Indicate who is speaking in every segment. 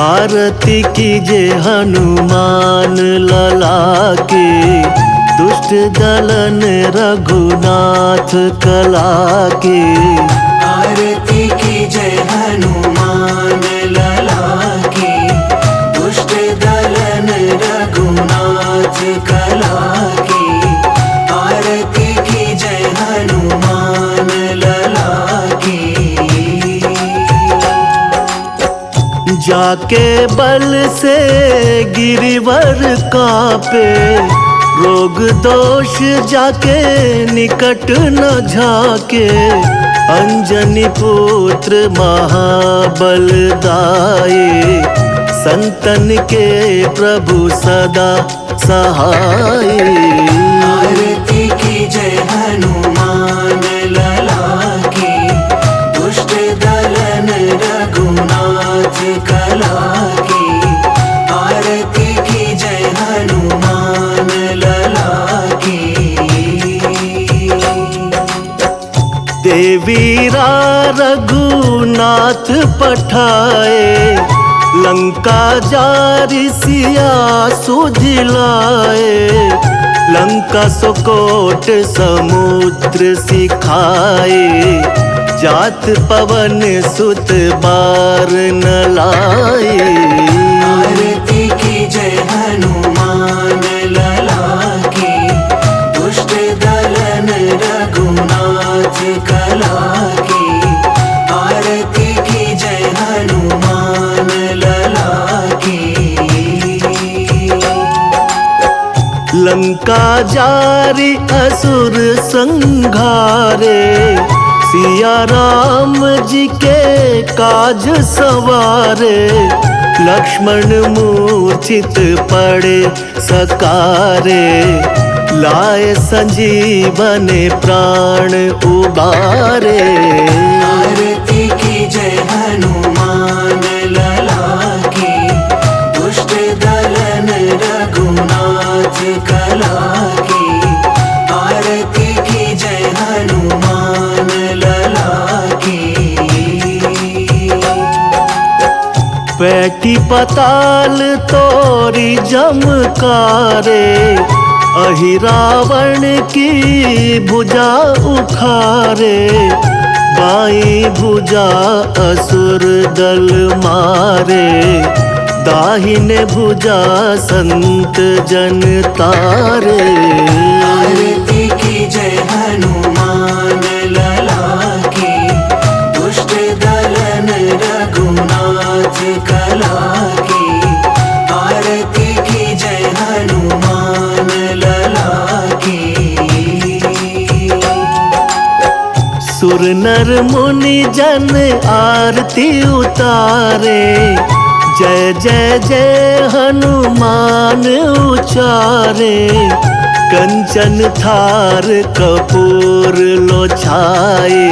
Speaker 1: आरती कीजे हनुमान लला की, दुष्ट दलन रघुनाथ कला की।
Speaker 2: आरती कीजे हनुमान लला की, दुष्ट दलन रघुनाथ कला की। आरती कीजे हनुमान लला की।
Speaker 1: जाके बल से गिरिवर कांपे, रोग दोष जाके निकट न झाके। अंजनी पुत्र महाबल दाये, संतन के प्रभु सदा सहाय।
Speaker 2: आरती कीजे हनुमान लला की, दुष्ट दलन रघुनाथ कला की। आरती कीजे हनुमान लला की।
Speaker 1: देवीरा रघुनाथ पठाए, लंका जारी सिया सुझलाए। लंका सुकोट समुद्र सिखाए, जात पवन सुत बार न लाए।
Speaker 2: आरती कीजे हनुमान लला की, दुष्ट दलन रघुनाथ कला की। आरती कीजे हनुमान लला की।
Speaker 1: लंका जारी असुर संघारे, सिया राम जी के काज सवारे। लक्ष्मण मूर्छित पड़े सकारे, लाए संजीवन प्राण उबारे।
Speaker 2: आरती कीजे हनुमान लला की, दुष्ट दलन रघुनाथ कला की। आरती कीजे हनुमान लला की।
Speaker 1: पैठी पताल तोरी जमकारे, अहि रावण की भुजा उखारे। बाई भुजा असुर दल मारे, दाहिने भुजा संत जन तारे।
Speaker 2: आरती कीजे हनुमान लला की, दुष्ट दलन रघुनाथ कला की। आरती कीजे हनुमान लला की।
Speaker 1: सुर नर मुनि जन आरती उतारे, जय जय जय हनुमान उचारे। कंचन थार कपूर लो छाए,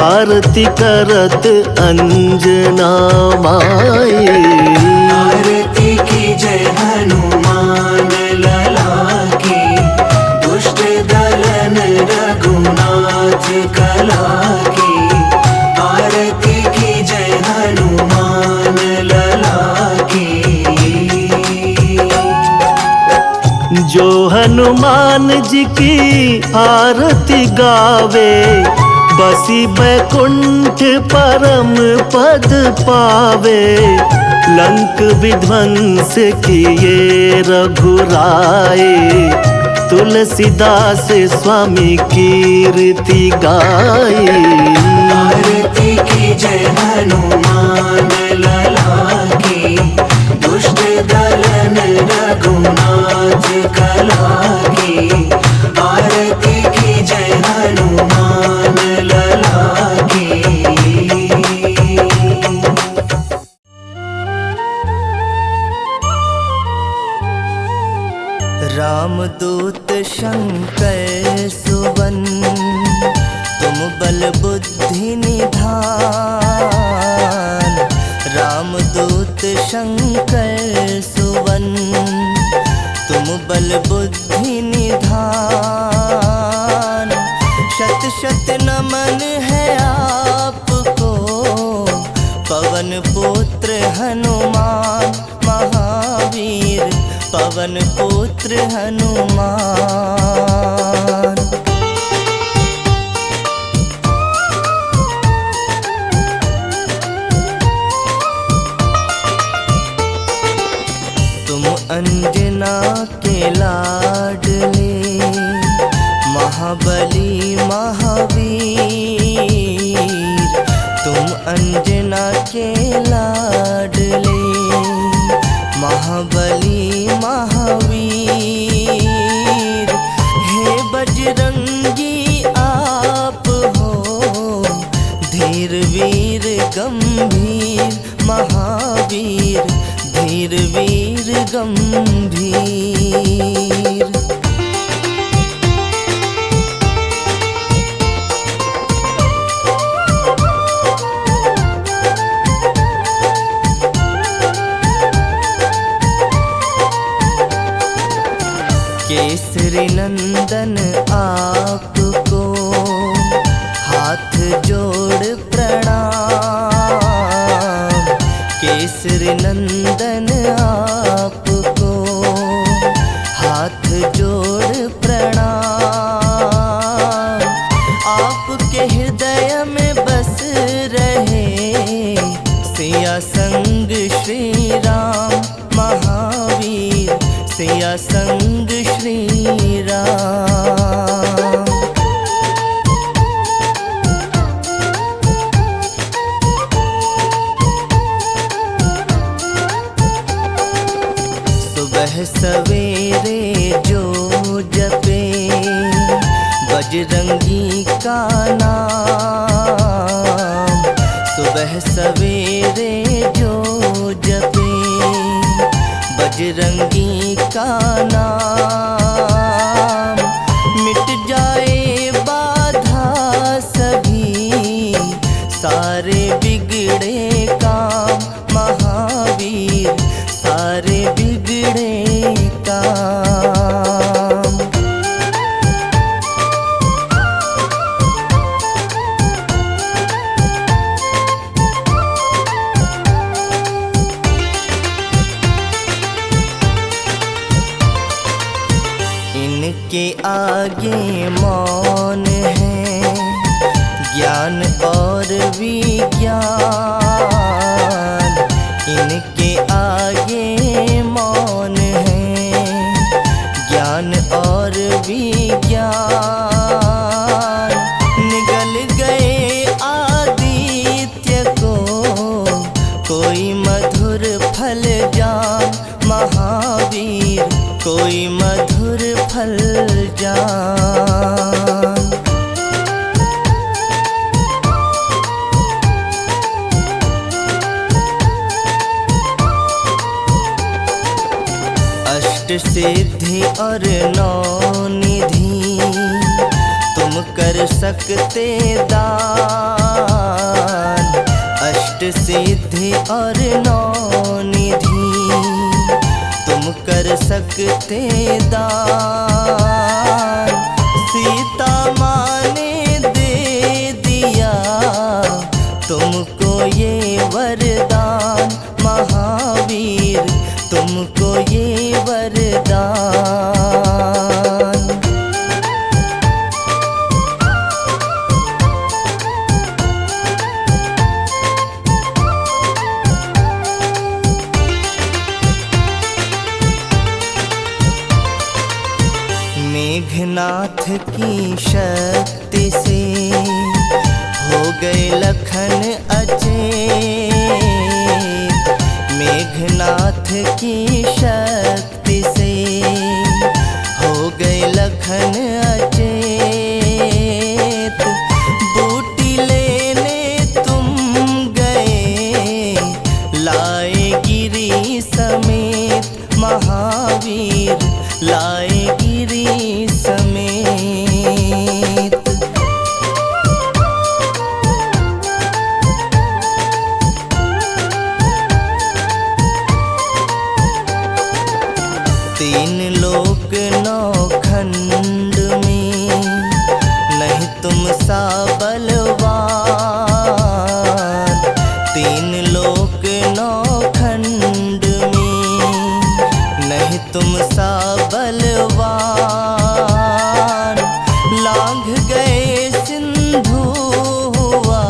Speaker 1: आरती करत अंजना माए।
Speaker 2: आरती कीजे हनुमान लला की, दुष्ट दलन रघुनाथ कला की। आरती कीजे हनुमान लला की।
Speaker 1: जो हनुमान जी की आरती गावे, बसी बैकुंठ परम पद पावे। लंक विध्वंस किए रघुराए, तुलसीदास स्वामी कीर्ति गाए।
Speaker 2: आरती कीजे हनुमान लला की, दुष्ट दलन रघुनाथ कला की। आरती कीजे हनुमान लला की।
Speaker 3: रामदूत शंकर सुवन, तुम बल बुद्धि निधान। रामदूत शंकर सुवन, तुम बल बुद्धि निधान। शत शत नमन है आपको, पवन पुत्र हनुमान। पवन पुत्र हनुमान। तुम अंजना के लाडले महाबली महावीर, तुम अंजना के लाडले महाबली महावीर। हे बजरंगी आप हो धीर वीर गंभीर महावीर, धीर वीर गंभीर। केसरी नंदन आपको हाथ जोड़ प्रणाम, केसरी नंदन आपको हाथ जोड़ प्रणाम। आपके हृदय में बस रहे सिया संग श्री राम महावीर, सिया संग श्री राम। सुबह सवेरे जो जपे बजरंगी का नाम, सुबह सवेरे जो जपे बजरंगी का नाम। मिट जाए बाधा सभी सारे बिगड़े काम महावीर, सारे बिगड़े काम। इनके आगे मौन है ज्ञान और विज्ञान, इनके आगे मौन है ज्ञान और विज्ञान। निगल गए आदित्य को कोई मधुर फल जान महावीर, कोई मधुर फल जान। अष्ट सिद्धि और नौ निधि तुम कर सकते दान, अष्ट सिद्धि और नौ निधि तुम कर सकते दान। सीता माँ ने दे दिया तुमको ये वरदान महावीर, तुमको ये वरदान। मेघनाथ की शक्ति से हो गए लखन अचेत, मेघनाथ की शक्ति से हो गए लखन अचेत। बूटी लेने तुम गए लाए गिरी समेत महावीर, लाए गिरी समेत। तीन लोक नौ खंड में नहीं तुम सा बलवान, तीन लोक नौ खंड में नहीं तुम सा बलवान, लांघ गए सिंधु हुआ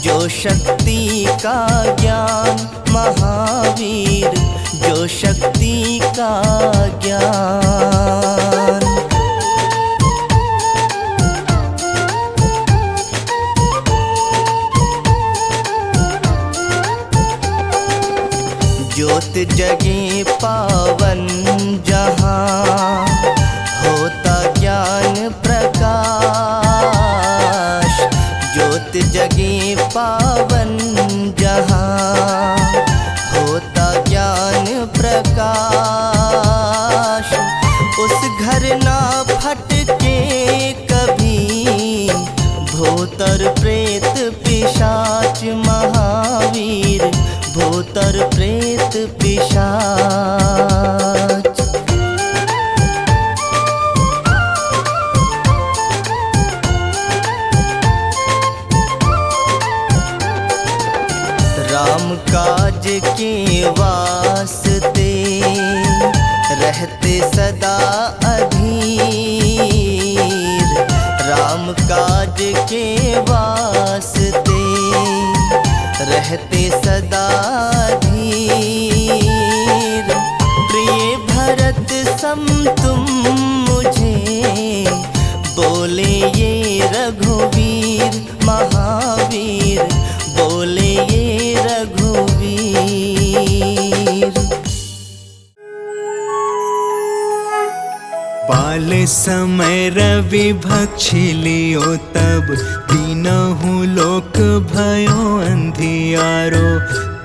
Speaker 3: जो शक्ति का ज्ञान, महावीर जो शक्ति का ज्ञान। ज्योत जगे पावन जहाँ, होता ज्ञान प्रकाश। ज्योत जगे पावन जहाँ, होता ज्ञान प्रकाश। उस घर ना फटके कभी भूतर प्रेत पिशाच, महावीर भूतर प्रेत पिशाच। राम काज के वास्ते रहते सदा अधीर, राम काज के वास्ते रहते सदा धीर। प्रिय भरत सम तुम मुझे बोले ये रघुवीर, महावीर बोले ये रघुवीर।
Speaker 2: बाल समय रवि भक्षिलियो तब, तीनहु लोक भयो अंधियारो।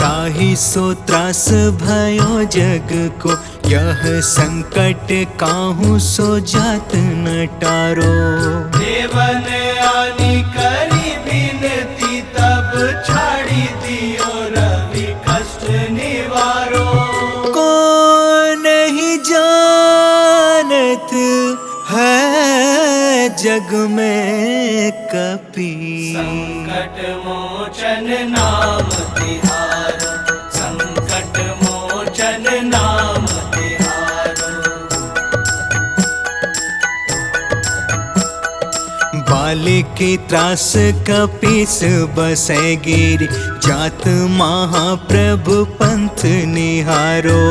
Speaker 2: ताहि सो त्रास भयो जग को, यह संकट काहू सो जात न टारो।
Speaker 4: देवन आनी करी बिनती, तब छाड़ी दियो रवि कष्ट निवारो।
Speaker 2: को नहीं जानत है जग में कपि,
Speaker 4: संकट मोचन नाम तिहारो, संकट मोचन नाम तिहारो।
Speaker 2: बालिके त्रास कपीस बसै गिरि, जात महाप्रभु पंथ निहारो।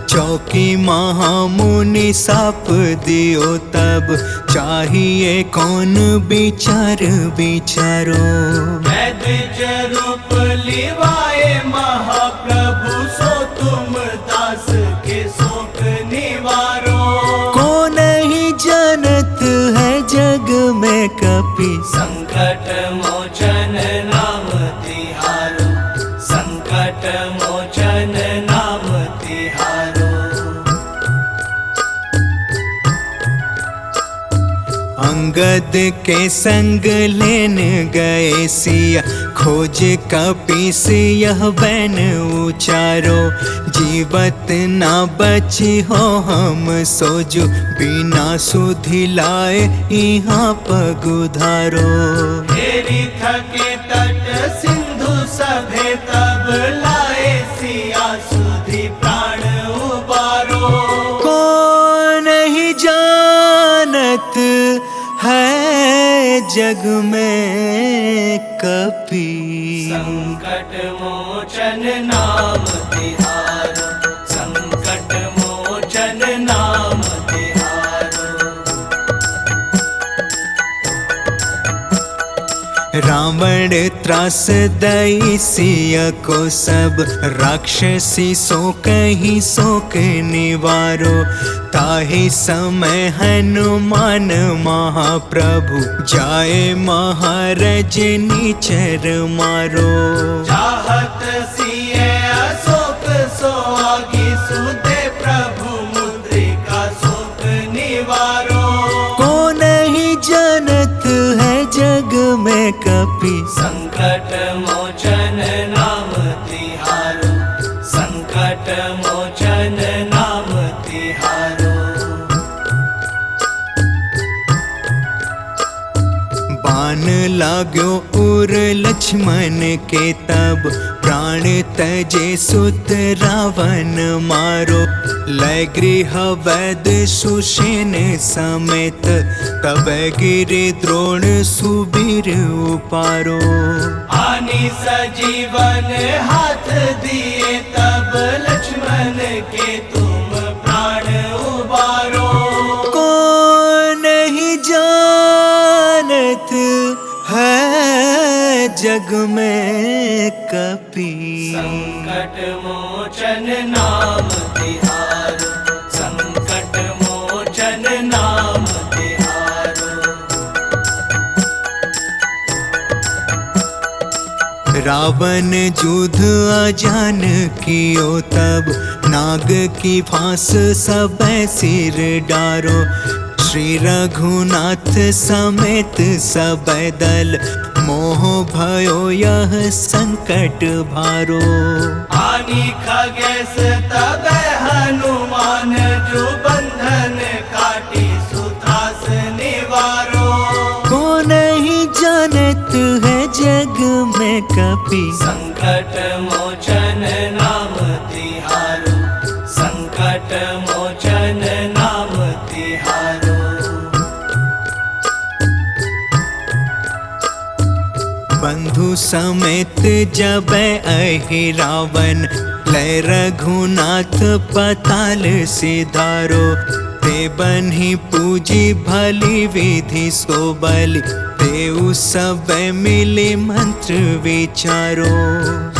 Speaker 2: चौकी महामुनि साप दियो तब, चाहिए कौन विचार विचारो।
Speaker 4: द्विज रूप लिवाए महाप्रभु, सो तुम दास के शोक निवारो।
Speaker 2: को नहीं जानत है जग में कपि,
Speaker 4: संकट मोचन नाम तिहारो, संकट मोचन नाम तिहारो।
Speaker 2: अंगद के संग लेन गए सिया, खोज कपीस यह बैन उचारो। जीवत ना बची हो हम सोजो, बिना सुधि लाए यहाँ पगुधारो।
Speaker 4: हेरी थके तट सिंधु सभे, तब लाए सिया सुधि प्राण उबारो।
Speaker 2: को नहीं जानत है जग में कपि,
Speaker 4: संकट मोचन नाम तिहारो, संकट मोचन नाम तिहारो।
Speaker 2: रावण त्रास दई सिया को सब, राक्षसी सो कहीं शोक निवारो। ताहि समय हनुमान महाप्रभु, जाए महाराज नीचर मारो।
Speaker 4: चाहत सिए अशोक सोहागी, सुदे प्रभु मुद्रिका शोक निवारो।
Speaker 2: को नहीं जानत है जग में कपि,
Speaker 4: संकट मोचन नाम तिहारो, संकट मोचन नाम तिहारो।
Speaker 2: बाण लाग्यो उर लक्ष्मण के तब, प्राण तजे सुत रावण मारो, लय गृह वैद सुषेण समेत, तब गिरि द्रोण सुबीर उपारो।
Speaker 4: आनी सजीवन हाथ दिए, तब लक्ष्मण के तुम प्राण उबारो।
Speaker 2: को नहीं जानत है जग में कपि,
Speaker 4: संकट मोचन नाम तिहारो, संकट मोचन नाम तिहारो।
Speaker 2: रावण युद्ध अजान कियो, तब नाग की फांस सब सिर डारो। श्री रघुनाथ समेत सब दल, मोह भयो यह संकट भारो।
Speaker 4: आनी खगेश तब हनुमान, जो बंधन काटी सुत्रास निवारो।
Speaker 2: को नहीं जानत है जग में कपि,
Speaker 4: संकट मोचन नाम तिहारो, संकट मोचन नाम तिहारो।
Speaker 2: बंधु समेत जब अहि रावण, लय रघुनाथ पताल सिधारो। ते बन्ही पूजी भली विधि सो बलि, तेउ सब मिले मंत्र विचारो।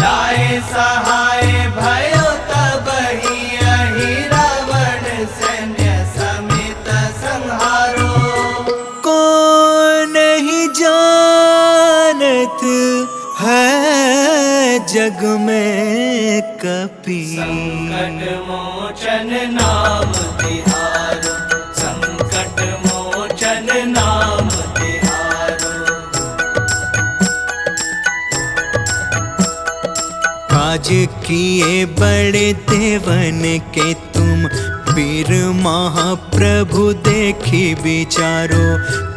Speaker 4: जाए सहाय भयो तब ही अहि रावण, सैन्य समेत संहारो।
Speaker 2: को नहीं जानत है जग में कपि,
Speaker 4: संकट मोचन नाम तिहारो, संकट मोचन नाम तिहारो।
Speaker 2: काज किए बड़े देवन के तुम, वीर महाप्रभु देखी विचारो।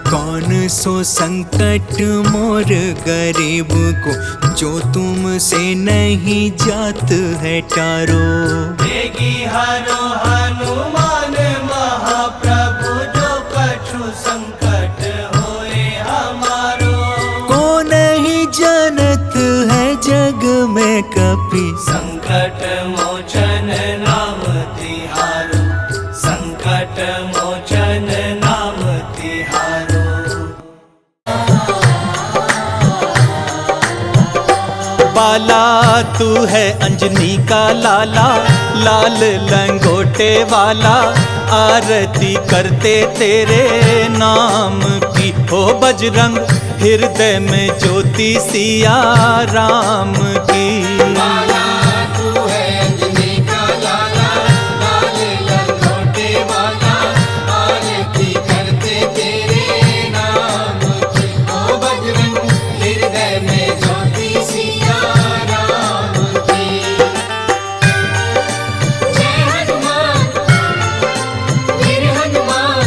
Speaker 2: कौन सो संकट मोर गरीब को, जो तुम से नहीं जात है टारो।
Speaker 4: देगी हरो हनुमान महाप्रभु, जो कछु संकट होए हमारो।
Speaker 2: को नहीं जानत है जग में कपि,
Speaker 4: संकट मोचन नाम तिहारो, संकट मोचन नाम तिहारो।
Speaker 1: बाला तू है अंजनी का लाला, लाल लंगोटे वाला, आरती करते तेरे नाम की। हो बजरंग हृदय में ज्योति सिया राम की।
Speaker 5: बाला तू है अंजनी का लाला, लाल लंगोटे वाला, आरती करते तेरे नाम की। ओ बजरंग हृदय में ज्योति सिया राम की। जय हनुमान वीर हनुमान,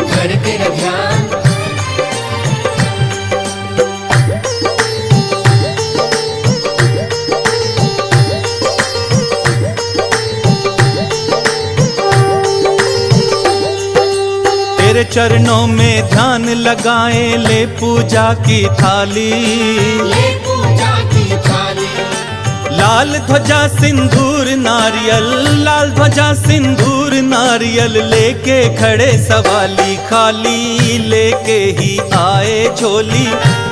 Speaker 5: धर तेरा ध्यान।
Speaker 1: तेरे चरणों में ध्यान लगाए, ले पूजा की थाली।
Speaker 5: ले पूजा की थाली,
Speaker 1: लाल ध्वजा सिंदूर नारियल, लाल ध्वजा सिंदूर नारियल, लेके खड़े सवाली। खाली लेके ही आए झोली,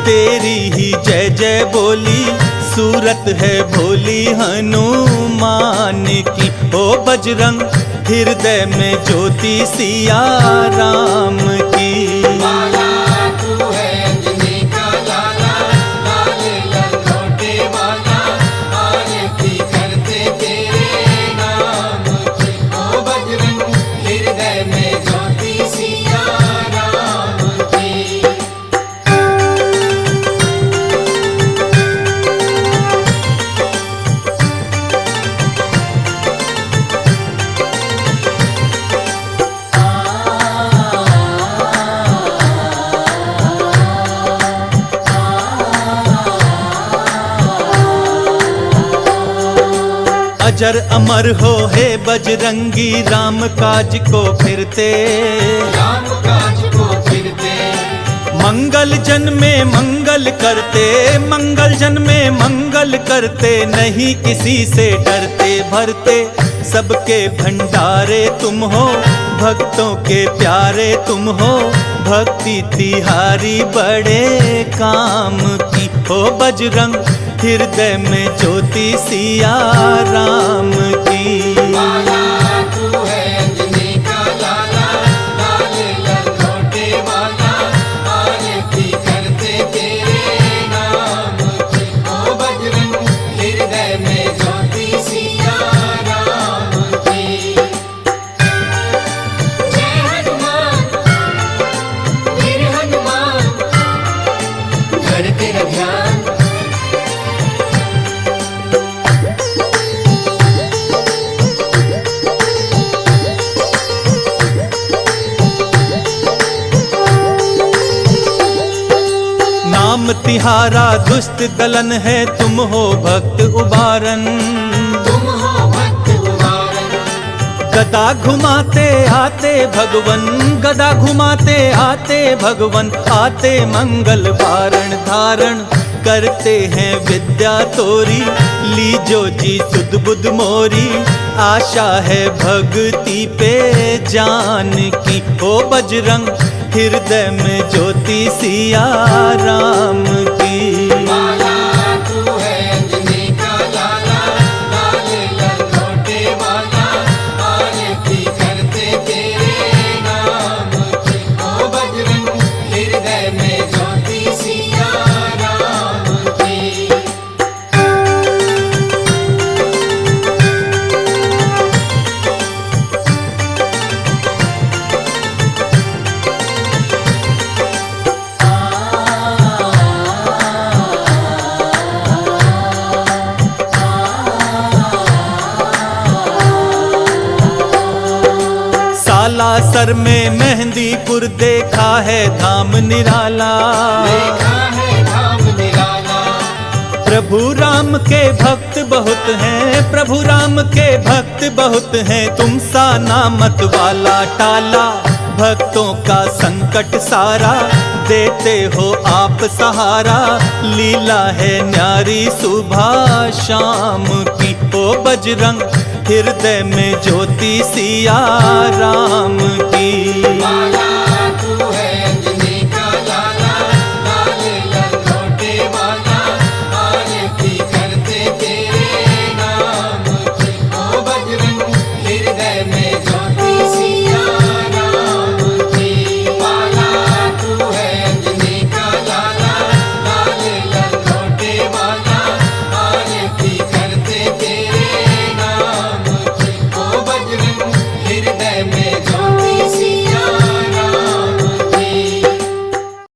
Speaker 1: तेरी ही जय जय बोली। सूरत है भोली हनुमान की। ओ बजरंग हृदय में ज्योति सिया राम की।
Speaker 5: बाला तू है अंजनी का लाला, लाल लंगोटे वाला, आरती करते तेरे नाम की। ओ बजरंग हृदय में ज्योति सिया राम की।
Speaker 1: अजर अमर हो हे बजरंगी, राम काज को फिरते
Speaker 5: राम काज को फिरते,
Speaker 1: मंगल जन में मंगल करते, मंगल जन में मंगल करते, नहीं किसी से डरते। भरते सबके भंडारे तुम हो, भक्तों के प्यारे तुम हो, भक्ति तिहारी बड़े काम की हो बजरंग, हृदय में ज्योति सिया राम की।
Speaker 5: लाला तू है अंजनी का लाला, लाले लंगोटे वाला, आरती करते तेरे नाम की। ओ बजरंग हृदय में ज्योति सिया राम की। जय हनुमान वीर हनुमान, धर तेरा ध्यान।
Speaker 1: नाम तिहारा दुष्ट दलन है, तुम हो भक्त उबारन,
Speaker 5: तुम हो भक्त उबारन,
Speaker 1: गदा घुमाते आते भगवन, गदा घुमाते आते भगवन, आते मंगल वारण धारण करते हैं विद्या तोरी, लीजो जी सुध बुध मोरी, आशा है भक्ति पे जान की हो बजरंग, हृदय में ज्योति सिया राम की।
Speaker 5: लाला तू है अंजनी का लाला, लाले लंगोटे वाला, आरती करते तेरे नाम की। ओ बजरंग हृदय में ज्योति सिया राम की।
Speaker 1: सालासर में मेहंदीपुर देखा है धाम निराला,
Speaker 5: देखा है धाम निराला,
Speaker 1: प्रभु राम के भक्त बहुत हैं, प्रभु राम के भक्त बहुत हैं, तुम सा नामत वाला टाला भक्तों का संकट सारा, देते हो आप सहारा, लीला है न्यारी सुबह शाम की ओ बजरंग, हृदय में ज्योति सिया राम